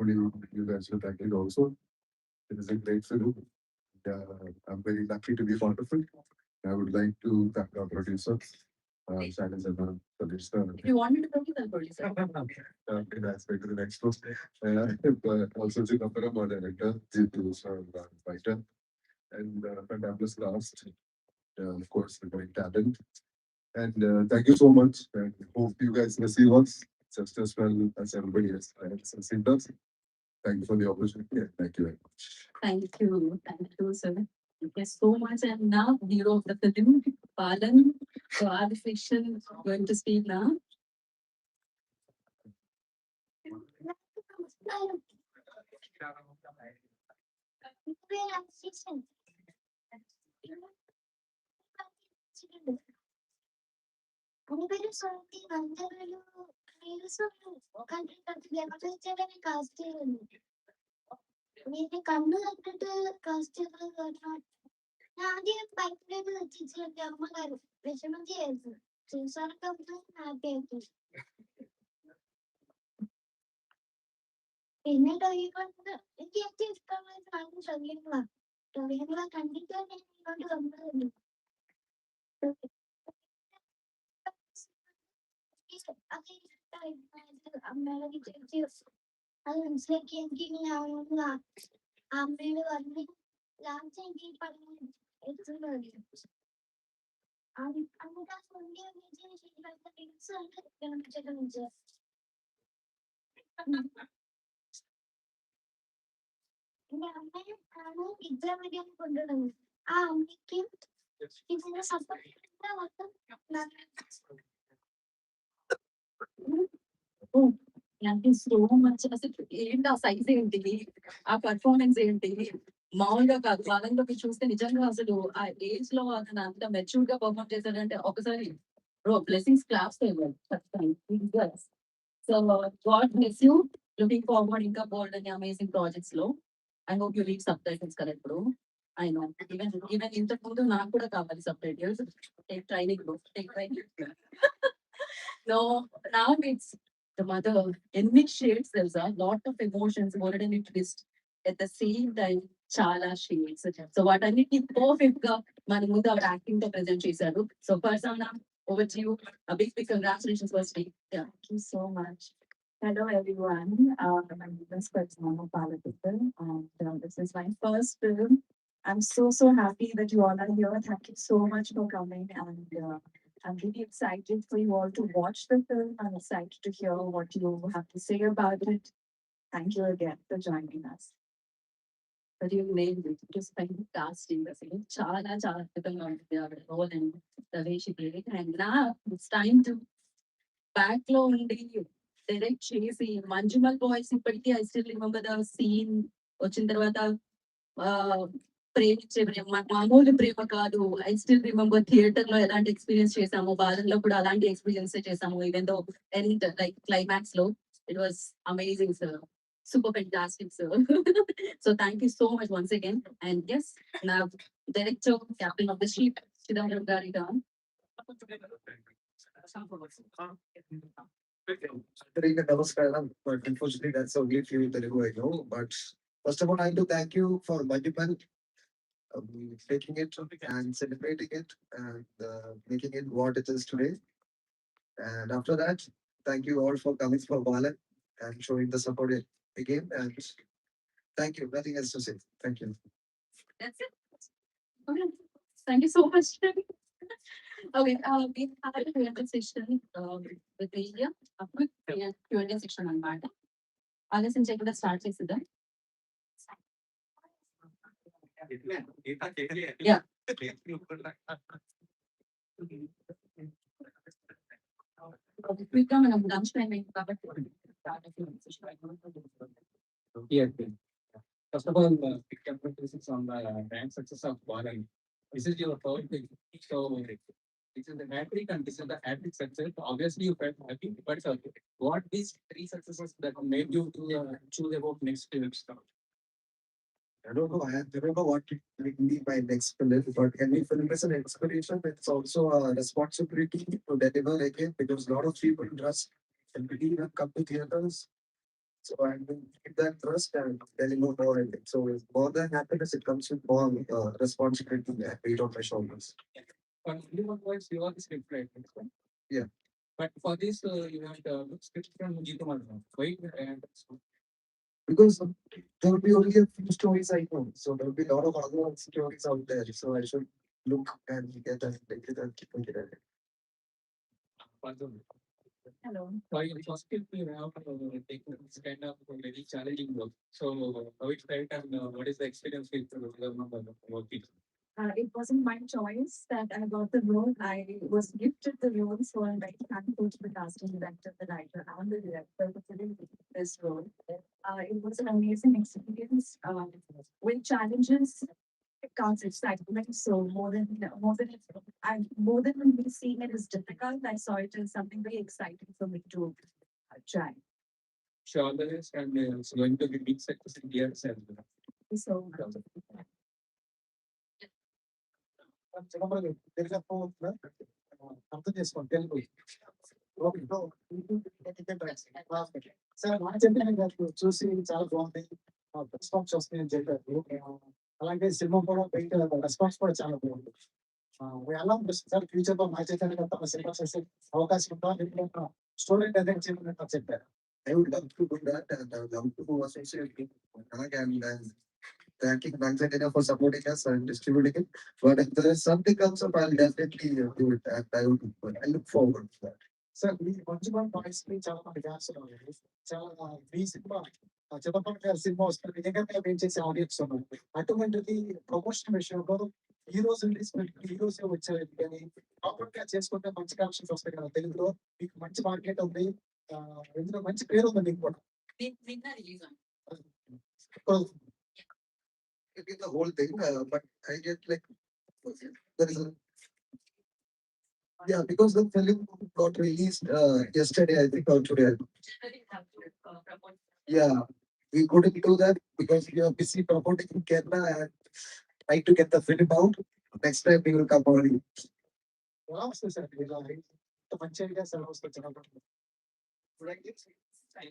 hopefully you guys will like it also. It is a great film. I'm very lucky to be part of it. I would like to thank our producer, Shailen Zana, Salisha. If you wanted to come to the producer. Okay, that's going to the next one. But also Chidambaram, our director, Jitu, our writer, and fantabulous cast. Of course, the great talent. And thank you so much. And hope you guys receive us just as well as everybody else has received us. Thank you for the opportunity. And thank you very much. Thank you. Thank you, sir. Thank you so much. And now, hero of the film, Palan, so artificial, going to speak now. Oh, thank you so much. అసలు ఏంటి ఆ size ఏంటి, ఆ performance ఏంటి, మామూలుగా కాదు. వాళ్ళలోకి చూస్తే నిజంగా అసలు ఆ ఏజ్ లో అతను అంత మెచ్యూర్ గా పర్ఫార్మ్ చేశాడంటే ఒకసారి బ్రో బ్లెస్సింగ్స్ క్లాప్స్ ఖచ్చితంగా. So God bless you. Looking forward ఇంకా బోల్డ్ అని అమేజింగ్ ప్రాజెక్ట్స్ లో. I hope you read sub titles కదా ఇప్పుడు. ఐ నో ఈవెన్ ఇంతకు ముందు నాకు కూడా కావాలి sub titles. Take training bro, take training. No, now it's the mother. Envy shades, there's a lot of emotions, worded in twist. At the same time, చాలా shades. So what I need perfect గా మన ముందు our acting తో present చేశారు. So Farzana, over to you. A big congratulations firstly. Yeah, thank you so much. Hello everyone. My name is Farzana Palapittal, and this is my first film. I'm so happy that you all are here. Thank you so much for coming, and I'm really excited for you all to watch the film. I'm excited to hear what you have to say about it. Thank you again for joining us. But you nailed it. It was fantastic. అసలు చాలా అద్భుతంగా ఉంటుంది ఆవిడ role and the way she played. And నా it's time to back లో ఉండి direct చేసి Manjummel boys ఇప్పటికీ I still remember the scene వచ్చిన తర్వాత ప్రేమించే ప్రేమ మామూలు ప్రేమ కాదు. ఐ స్టిల్ రిమెంబర్ థియేటర్ లో ఎలాంటి ఎక్స్పీరియన్స్ చేసాము, బాధల్లో కూడా అలాంటి ఎక్స్పీరియన్స్ చేసాము. Even though end like climax లో it was amazing sir. Super fantastic, sir. So thank you so much once again. And yes, now director, captain of the ship, Chidambaram Garika. Namaskaram, but unfortunately that's only few Telugu I know. But first of all, I do thank you for multiple taking it and celebrating it and making it what it is today. And after that, thank you all for coming for Balan and showing the support again. And thank you. Nothing else to say. Thank you. That's it. Okay. Thank you so much. Okay, we have a Q&A session with Media. A quick Q&A section on Marta. Alison, check the start చేసిద్దాం. Yeah. Quick గా మనం lunch time అయింది కాబట్టి Yes. First of all, big congratulations on the grand success of Balan. This is your third thing. So this is the hat-trick and this is the hat-trick success. Obviously, you felt happy, but what these three successes that made you to choose about next film? I don't know. I don't know what it will be my next film, but any film is an inspiration. It's also a responsibility to deliver again because a lot of people trust and believe and come to theaters So I will keep that trust and tell you more. And so with more than happiness, it comes with more responsibility and weight on my shoulders. But human voice, you are the script writer. Yeah. But for this, you have the script from CinemaRangam. Why? And Because there will be only a few stories I know. So there will be a lot of other stories out there. So I should look and get and take it and keep it at it. Hello. why in first skill you have taken this kind of very challenging work. So how it felt and what is the experience with working? It wasn't my choice that I got the role. I was gifted the role, so I'm very thankful to the casting director, the writer, and the director for giving me this role. It was an amazing experience with challenges. It comes excitement. So more than me seeing it as difficult, I saw it as something very exciting for me to try. Sure, there is and it's going to be big success in years as well. So అర్థం చేసుకోండి Telugu okay sir మా చెప్పిన గారు చూసి చాలా బాగుంది response వస్తుందని చెప్పారు అలాగే సినిమా కూడా బయట రెస్పాన్స్ కూడా చాలా బాగుంది ఎలా ఉంటుంది సార్ ఫ్యూచర్ లో మా చైతన్య గారు తమ సినిమా చేసే అవకాశం ఉందా స్టోరీ డెవలప్ చేయమని చెప్పారు I would love to do that and I would love to associate with Anag and thanking Bangalore for supporting us and distributing it. But if there is something comes up, I'll definitely do it and I look forward to that. Sir మీ మంచి మంచి voice ని చాలా మంది fans ఉన్నారు చాలా మీ cinema చిన్నప్పటి గారి సినిమా వస్తుంది నిజంగా మేము చేసే ఆడియన్స్ ఉన్నారు అటువంటిది ప్రమోషన్ విషయంలో హీరోస్ రిలీజ్ హీరోస్ వచ్చారు కానీ ప్రాపర్ గా చేసుకుంటే మంచి కలెక్షన్స్ వస్తాయి కదా తెలుగులో మీకు మంచి మార్కెట్ ఉంది ఇందులో మంచి పేరు ఉంది మీకు కూడా నిన్న release it is the whole thing, but I get like there is a yeah because the film got released yesterday, I think, or today. Yeah, we couldn't do that because we are busy promoting in Kerala and trying to get the film out. Next time we will come early. Wow, so sir, the మంచి ideas are also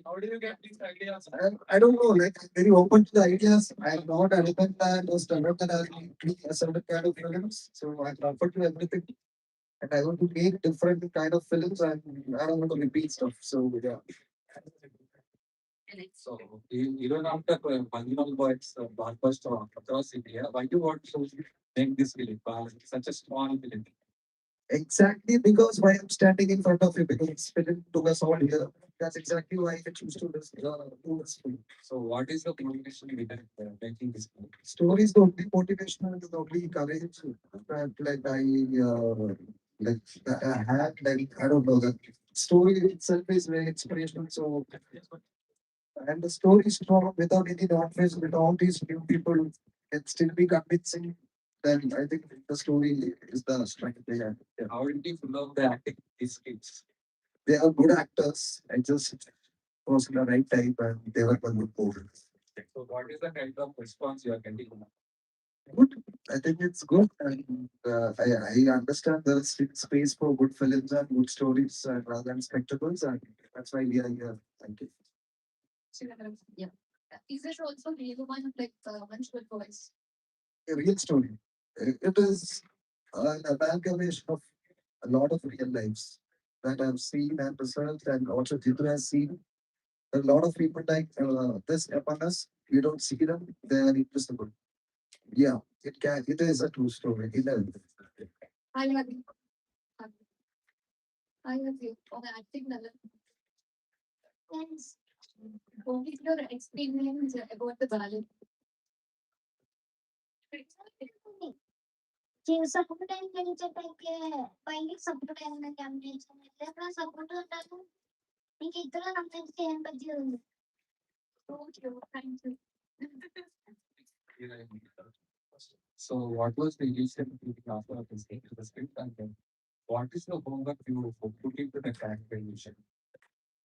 how did you get these ideas? I don't know, like I'm very open to the ideas. I'm not anything that was standard that I'll be a certain kind of films. So I'm open to everything. And I want to make different kind of films and I don't want to repeat stuff. So yeah. So even after Bangalore Boys blockbuster across India, why do you want to make this film? Such a small film. Exactly because why I'm standing in front of you because it's film took us all here. That's exactly why I choose to do this film. So what is the motivation behind making this film? Story is the only motivation, the only courage that like I had like I don't know the story itself is very inspirational. So and the story is strong without any non-face, with all these new people can still be convincing. Then I think the story is the strength they have. Yeah. How did you love the acting these kids? They are good actors. I just was in the right time and they were the good movie. So what is the kind of response you are getting? Good. I think it's good. And I understand there's space for good films and good stories rather than spectacles. And that's why we are here. Thank you. Yeah. Is this also real one like much good voice? A real story. It is an amalgamation of a lot of real lives that I've seen and researched, and also Jitu has seen. A lot of people like this among us, we don't see them, they are invisible. Yeah, it can. It is a true story. It is. I agree. I agree. On the acting level. Thanks. What is your experience about the ballet? Support అయిందని చెప్పాకే పైకి support అయిందని అనిపించింది ఎక్కడ support ఉంటాను నీకు ఇద్దరు నాకు తెలిసి ఏం పద్ది ఉంది Thank you. So what was the initial feeling after listening to the script and then what is the homework you put into the characterization?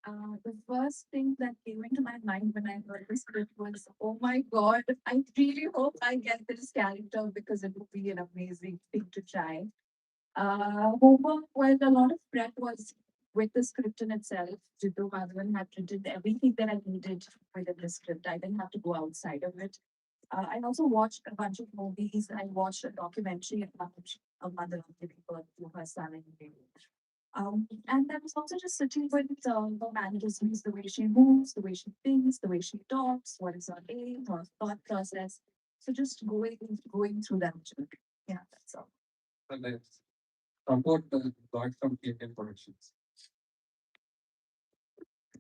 The first thing that came into my mind when I heard the script was, oh my God, I really hope I get this character because it would be an amazing thing to try. Homework, well, a lot of prep was with the script in itself. Jiddu Madhavan had written everything that I needed within the script. I didn't have to go outside of it. I also watched a bunch of movies. I watched a documentary about a mother giving birth to her son in India. And I was also just sitting with her mannerisms, the way she moves, the way she thinks, the way she talks, what is her aim, her thought process. So just going through that journey. Yeah, that's all. And let's support the God from Indian productions.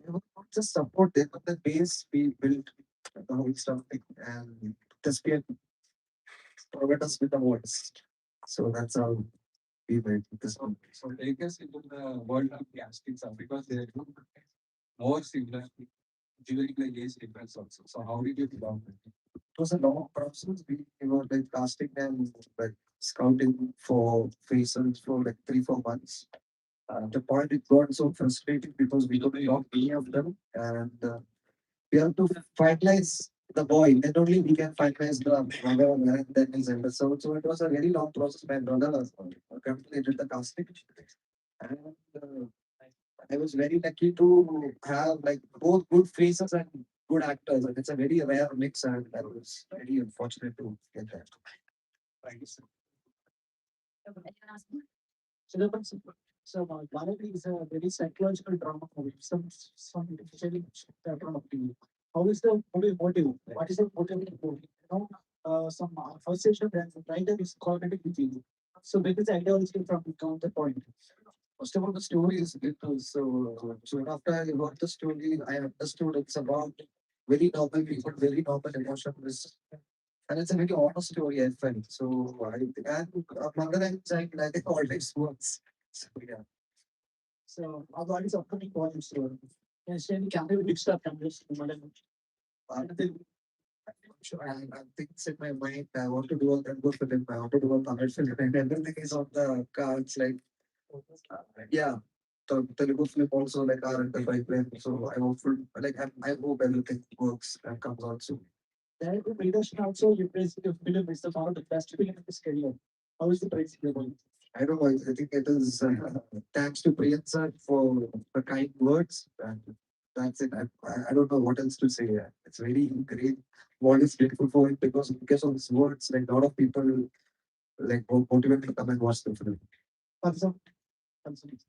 You know, not just support them, but the base we built the whole stuff and just provide us with the voice. So that's how we made this one. So take us into the world of castings because they look more similar during the age difference also. So how did you develop it? It was a long process. We were like casting and like scouting for faces for like 3 4 months. The point it got so frustrating because we don't know any of them, and we have to finalize the boy. Then only we can finalize the mother and then his eldest. So it was a very long process. My brother was completed the casting, and I was very lucky to have like both good faces and good actors. And it's a very rare mix, and I was very unfortunate to get that. Thank you, sir. So, Balaji is a very psychological drama movie. Some usually drama movie. How is the movie motive? What is the motive of the movie? Some first session writer is cognitive with. So, where is the ideology from counterpoint? First of all, the story is little. So after I got the story, I understood it's about very normal people, very normal emotions, and it's a very honest story. I felt so. And Mother and child, I think always works. So yeah. So our body is upcoming projects. So yes, any camera with extra cameras. I think sure. I things in my mind. I want to do a Telugu film. I want to do a Tamil film, and everything is on the cards. Like yeah, the Telugu film also like our under pipeline. So I hopeful like I hope everything works and comes out soon. That leadership also you basically film is the one of the best film in his career. How is the praise going? I don't know. I think it is thanks to Priyan sir for the kind words and that's it. I don't know what else to say. It's very great. What is grateful for it because of his words, like a lot of people like motivate me to come and watch the film. Awesome.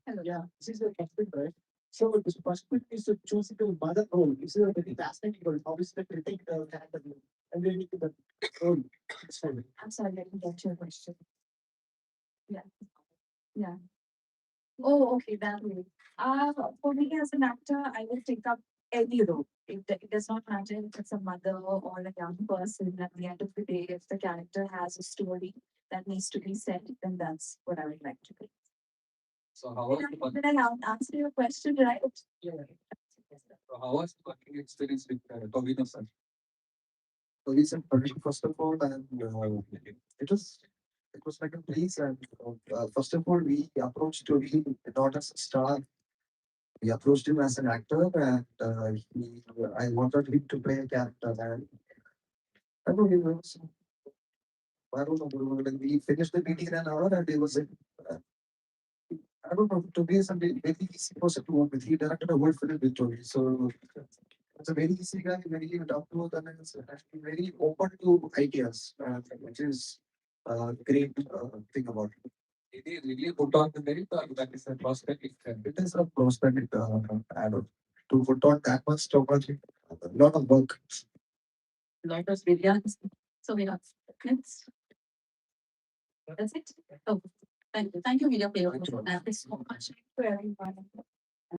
Hello. Yeah, this is the aspect, right? So the perspective is to choose the mother role. This is a very fascinating role. Obviously, we take the character and we need the role. It's fine. I'm sorry, I didn't get your question. Yeah, yeah. Oh, okay, that way. For me as an actor, I will take up any role. It does not matter if it's a mother or a young person. At the end of the day, if the character has a story that needs to be said, then that's what I would like to do. So how was Did I answer your question right? Yeah. so how was the working experience with Tollywood, sir? So recent project first of all, and it was it was like a place. And first of all, we approached to him not as a star. We approached him as an actor, and I wanted him to play a character. And I don't know, I don't know. Like we finished the meeting in an hour, and it was like, I don't know. To be something very easy person to work with. He directed a whole film with Toby, so it's a very easy guy, very down to earth, and it's actually very open to ideas, which is a great thing about it. Did he really put on the merit or that is a prospect? It is a prospect add-on to put on that much technology, a lot of work. Lot of videos. So we have next. That's it. Oh, thank you. Thank you, Media Player. Thank you so much for everyone.